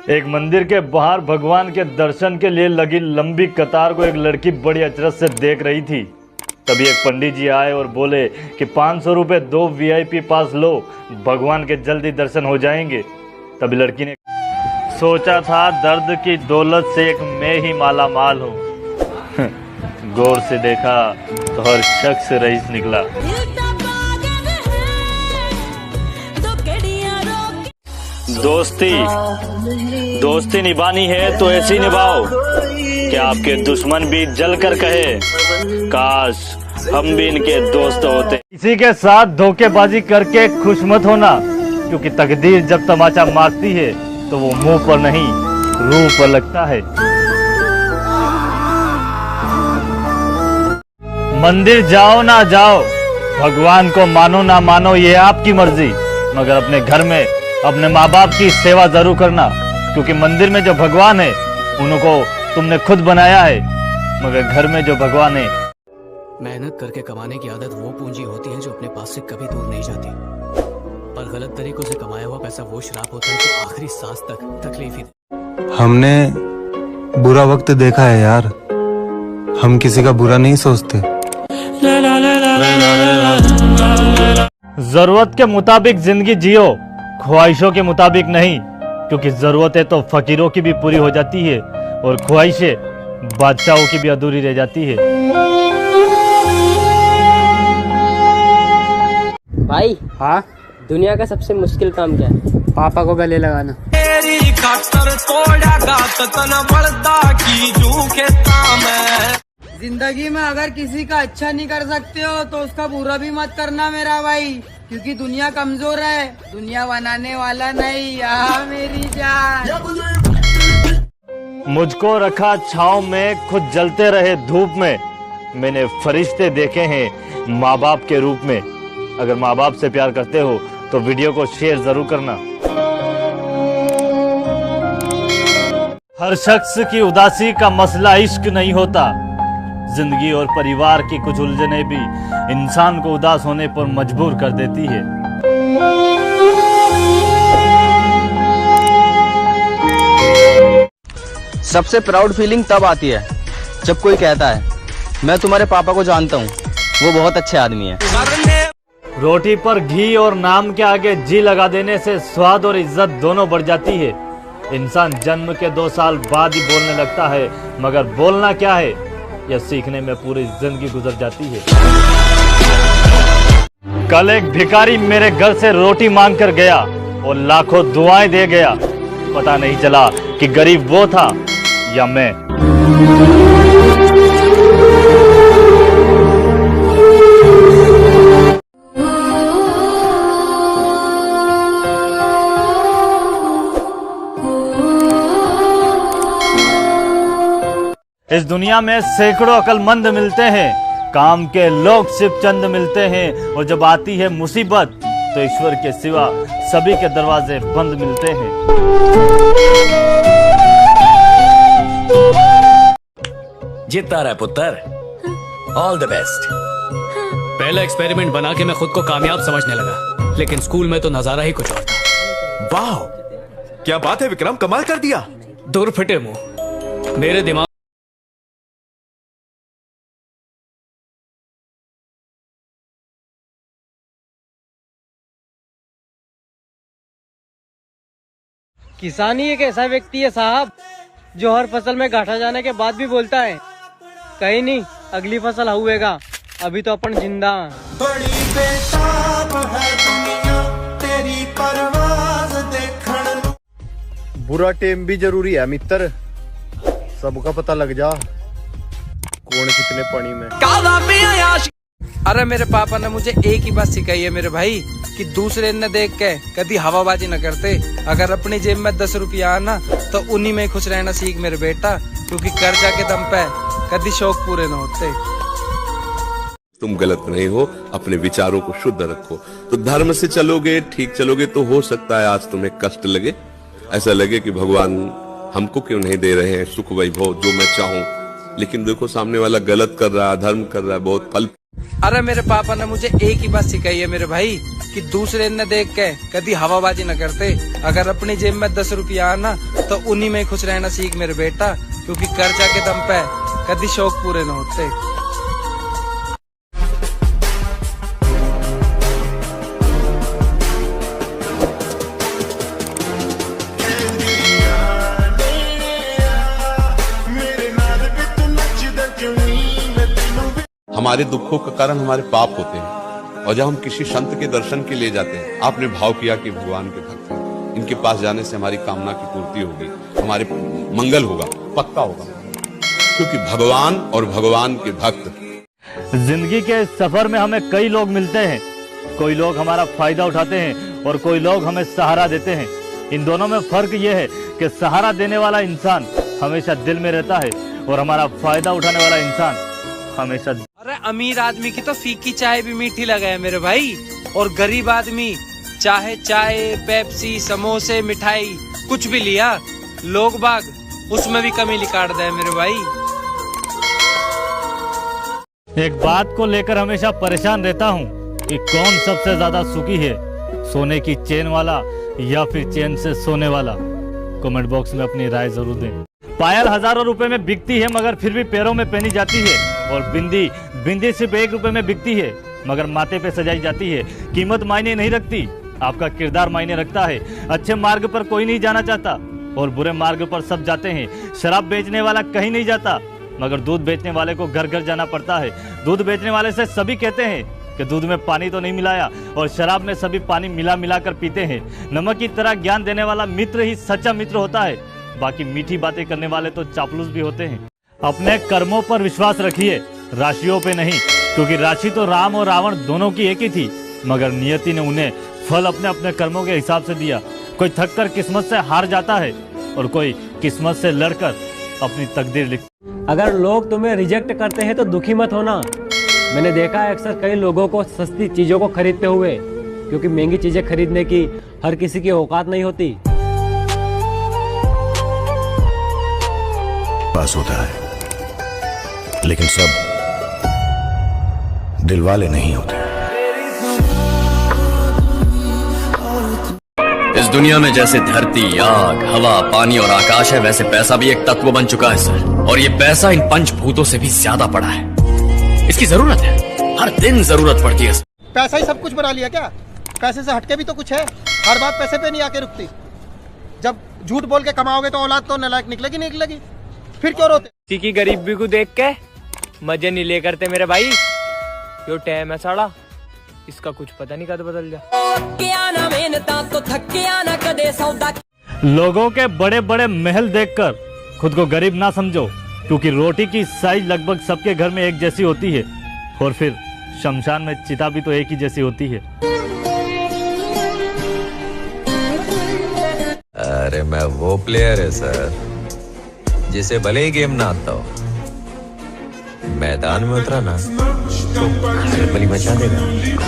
एक मंदिर के बाहर भगवान के दर्शन के लिए लगी लंबी कतार को एक लड़की बड़ी अचरज से देख रही थी। तभी एक पंडित जी आए और बोले कि 500 रुपये दो वीआईपी पास लो, भगवान के जल्दी दर्शन हो जाएंगे। तभी लड़की ने सोचा था दर्द की दौलत से एक मैं ही माला माल हूँ। गौर से देखा तो हर शख्स रईस निकला। दोस्ती निभानी है तो ऐसी निभाओ कि आपके दुश्मन भी जलकर कहे काश हम भी इनके दोस्त होते। किसी के साथ धोखेबाजी करके खुश मत होना, क्योंकि तकदीर जब तमाचा मारती है तो वो मुंह पर नहीं रूह पर लगता है। मंदिर जाओ ना जाओ, भगवान को मानो ना मानो ये आपकी मर्जी, मगर अपने घर में अपने माँ बाप की सेवा जरूर करना, क्योंकि मंदिर में जो भगवान है उनको तुमने खुद बनाया है, मगर घर में जो भगवान है। मेहनत करके कमाने की आदत वो पूंजी होती है जो अपने पास से कभी दूर नहीं जाती, पर गलत तरीकों से कमाया हुआ पैसा वो शराब होता है जो आखिरी सांस तक तकलीफ ही। हमने बुरा वक्त देखा है यार, हम किसी का बुरा नहीं सोचते। जरूरत के मुताबिक जिंदगी जियो, ख्वाहिशों के मुताबिक नहीं, क्योंकि जरूरतें तो फकीरों की भी पूरी हो जाती है और ख्वाहिशें बादशाहों की भी अधूरी रह जाती है। भाई हाँ, दुनिया का सबसे मुश्किल काम क्या है? पापा को गले लगाना। तेरी खातर तोड़ा गात तन बड़दा की जू खेता में। जिंदगी में अगर किसी का अच्छा नहीं कर सकते हो तो उसका बुरा भी मत करना मेरा भाई, क्योंकि दुनिया कमजोर है, दुनिया बनाने वाला नहीं। मेरी जान मुझको रखा छांव में, खुद जलते रहे धूप में। मैंने फरिश्ते देखे हैं माँ बाप के रूप में। अगर माँ बाप से प्यार करते हो तो वीडियो को शेयर जरूर करना। हर शख्स की उदासी का मसला इश्क नहीं होता। जिंदगी और परिवार की कुछ उलझने भी इंसान को उदास होने पर मजबूर कर देती है। सबसे प्राउड फीलिंग तब आती है जब कोई कहता है मैं तुम्हारे पापा को जानता हूँ, वो बहुत अच्छे आदमी है। रोटी पर घी और नाम के आगे जी लगा देने से स्वाद और इज्जत दोनों बढ़ जाती है। इंसान जन्म के 2 साल बाद ही बोलने लगता है, मगर बोलना क्या है यह सीखने में पूरी जिंदगी गुजर जाती है। कल एक भिखारी मेरे घर से रोटी मांग कर गया और लाखों दुआएं दे गया। पता नहीं चला कि गरीब वो था या मैं। इस दुनिया में सैकड़ों अक्लमंद मिलते हैं, काम के लोग सिर्फ चंद मिलते हैं, और जब आती है मुसीबत तो ईश्वर के सिवा सभी के दरवाजे बंद मिलते हैं। जीतता रहा पुत्र, ऑल द बेस्ट। पहला एक्सपेरिमेंट बना के मैं खुद को कामयाब समझने लगा, लेकिन स्कूल में तो नजारा ही कुछ और था। वाह, क्या बात है विक्रम, कमाल कर दिया। दूर फिटे मुंह, मेरे दिमाग किसान ही एक ऐसा व्यक्ति है साहब जो हर फसल में घाटा जाने के बाद भी बोलता है कहीं नहीं, अगली फसल हुएगा, अभी तो अपन जिंदा हैं। बड़ी बेताब है दुनिया तेरी परवाज़ देखण। बुरा टेम भी जरूरी है मित्र, सबका पता लग जा कौन कितने पानी में। काला पिया। अरे मेरे पापा ने मुझे एक ही बात सिखाई है मेरे भाई, कि दूसरे ने देख के कभी हवाबाजी न करते। अगर अपनी जेब में 10 रुपया आना तो उन्हीं में खुश रहना सीख मेरे बेटा, क्योंकि कर्जा के दम पे कभी शौक पूरे न होते। तुम गलत नहीं हो, अपने विचारों को शुद्ध रखो। तो धर्म से चलोगे, ठीक चलोगे, तो हो सकता है आज तुम्हें कष्ट लगे, ऐसा लगे कि भगवान हमको क्यों नहीं दे रहे हैं सुख वैभव जो मैं चाहूं। लेकिन देखो सामने वाला गलत कर रहा है, धर्म कर रहा है, बहुत फल। अरे मेरे पापा ने मुझे एक ही बात सिखाई है मेरे भाई, कि दूसरे ने देख के कभी हवाबाजी न करते। अगर अपनी जेब में 10 रुपया आना तो उन्हीं में खुश रहना सीख मेरे बेटा, क्योंकि कर्जा के दम पे कभी शौक पूरे न होते। हमारे दुखों का कारण हमारे पाप होते हैं, और जब हम किसी संत के दर्शन के लिए जाते हैं, आपने भाव किया कि भगवान के भक्त हैं, इनके पास जाने से हमारी कामना की पूर्ति होगी, हमारे मंगल होगा, पक्का होगा, क्योंकि भगवान और भगवान के भक्त। जिंदगी के सफर में हमें कई लोग मिलते हैं। कोई लोग हमारा फायदा उठाते हैं और कोई लोग हमें सहारा देते हैं। इन दोनों में फर्क यह है कि सहारा देने वाला इंसान हमेशा दिल में रहता है और हमारा फायदा उठाने वाला इंसान हमेशा। अरे अमीर आदमी की तो फीकी चाय भी मीठी लगे है मेरे भाई, और गरीब आदमी चाहे चाय, पेप्सी, समोसे, मिठाई कुछ भी लिया, लोग बाग उसमें भी कमी निकाल दे मेरे भाई। एक बात को लेकर हमेशा परेशान रहता हूँ कि कौन सबसे ज्यादा सुखी है, सोने की चेन वाला या फिर चैन से सोने वाला। कमेंट बॉक्स में अपनी राय जरूर दें। पायल हजारों रुपए में बिकती है मगर फिर भी पैरों में पहनी जाती है, और बिंदी सिर्फ 1 रुपए में बिकती है मगर माथे पे सजाई जाती है। कीमत मायने नहीं रखती, आपका किरदार मायने रखता है। अच्छे मार्ग पर कोई नहीं जाना चाहता और बुरे मार्ग पर सब जाते हैं। शराब बेचने वाला कहीं नहीं जाता मगर दूध बेचने वाले को घर घर जाना पड़ता है। दूध बेचने वाले से सभी कहते हैं कि दूध में पानी तो नहीं मिलाया, और शराब में सभी पानी मिला कर पीते हैं। नमक की तरह ज्ञान देने वाला मित्र ही सच्चा मित्र होता है, बाकी मीठी बातें करने वाले तो चापलूस भी होते हैं। अपने कर्मों पर विश्वास रखिए, राशियों पे नहीं, क्योंकि राशि तो राम और रावण दोनों की एक ही थी, मगर नियति ने उन्हें फल अपने अपने कर्मों के हिसाब से दिया। कोई थककर किस्मत से हार जाता है और कोई किस्मत से लड़कर अपनी तकदीर लिखता। अगर लोग तुम्हें रिजेक्ट करते हैं तो दुखी मत होना। मैंने देखा है अक्सर कई लोगों को सस्ती चीजों को खरीदते हुए, क्योंकि महंगी चीजें खरीदने की हर किसी की औकात नहीं होती। पास होता है लेकिन सब दिल वाले नहीं होते। इस दुनिया में जैसे धरती, आग, हवा, पानी और आकाश है, वैसे पैसा भी एक तत्व बन चुका है सर। और ये पैसा इन पंचभूतों से भी ज्यादा पड़ा है। इसकी जरूरत है, हर दिन जरूरत पड़ती है। पैसा ही सब कुछ बना लिया क्या? पैसे से हटके भी तो कुछ है। हर बात पैसे पे नहीं आके रुकती। जब झूठ बोल के कमाओगे तो औलाद तो नालायक निकलेगी, फिर क्यों रोते? किसी की गरीबी को देख के मजे नहीं ले करते मेरे भाई। यो टाइम है साड़ा, इसका कुछ पता नहीं कद बदल जा। लोगों के बड़े बड़े महल देखकर खुद को गरीब ना समझो, क्योंकि रोटी की साइज लगभग सबके घर में एक जैसी होती है, और फिर शमशान में चिता भी तो एक ही जैसी होती है। अरे मैं वो प्लेयर है सर जिसे भले ही गेम ना आता हो, मैदान में उतरा ना तो बली मचा देगा।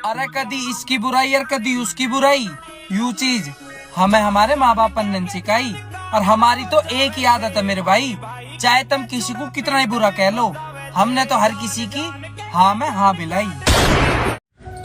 अरे कदी इसकी बुराई और कदी उसकी बुराई, यू चीज हमें हमारे माँ बाप ने सिखाई, और हमारी तो एक ही आदत है मेरे भाई, चाहे तुम किसी को कितना ही बुरा कह लो, हमने तो हर किसी की हाँ में हाँ मिलाई।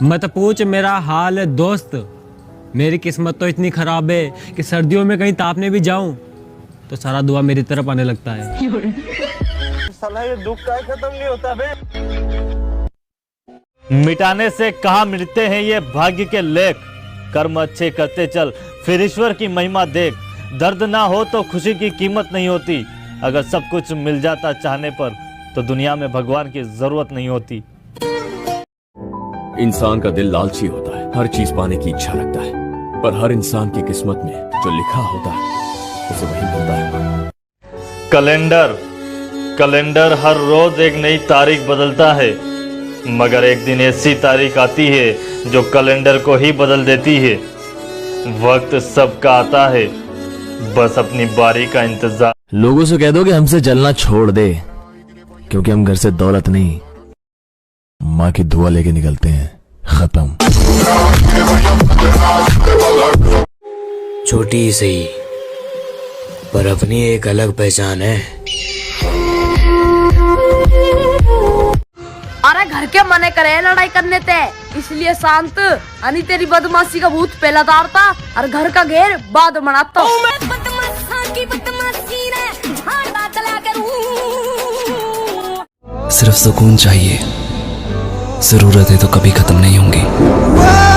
मत पूछ मेरा हाल है दोस्त, मेरी किस्मत तो इतनी खराब है कि सर्दियों में कहीं तापने भी जाऊं तो सारा दुआ मेरी तरफ आने लगता है। साला ये दुख का खत्म नहीं होता बे। मिटाने से कहाँ मिटते हैं ये भाग्य के लेख। कर्म अच्छे करते चल, फिर ईश्वर की महिमा देख। दर्द ना हो तो खुशी की कीमत नहीं होती। अगर सब कुछ मिल जाता चाहने पर तो दुनिया में भगवान की जरूरत नहीं होती। इंसान का दिल लालची होता है, हर चीज पाने की इच्छा रखता है, पर हर इंसान की किस्मत में जो लिखा होता है उसे वही मिलता है। कैलेंडर हर रोज एक नई तारीख बदलता है, मगर एक दिन ऐसी तारीख आती है जो कैलेंडर को ही बदल देती है। वक्त सबका आता है, बस अपनी बारी का इंतजार। लोगों से कह दो कि हमसे जलना छोड़ दे, क्योंकि हम घर से दौलत नहीं माँ की दुआ लेके निकलते हैं। खत्म। छोटी सही पर अपनी एक अलग पहचान है। अरे घर के मने करे लड़ाई करने ते, इसलिए शांत। अनि तेरी बदमाशी का भूत पहला तारता और घर का घेर बाद बनाता। सिर्फ सुकून चाहिए, जरूरतें तो कभी खत्म नहीं होंगी।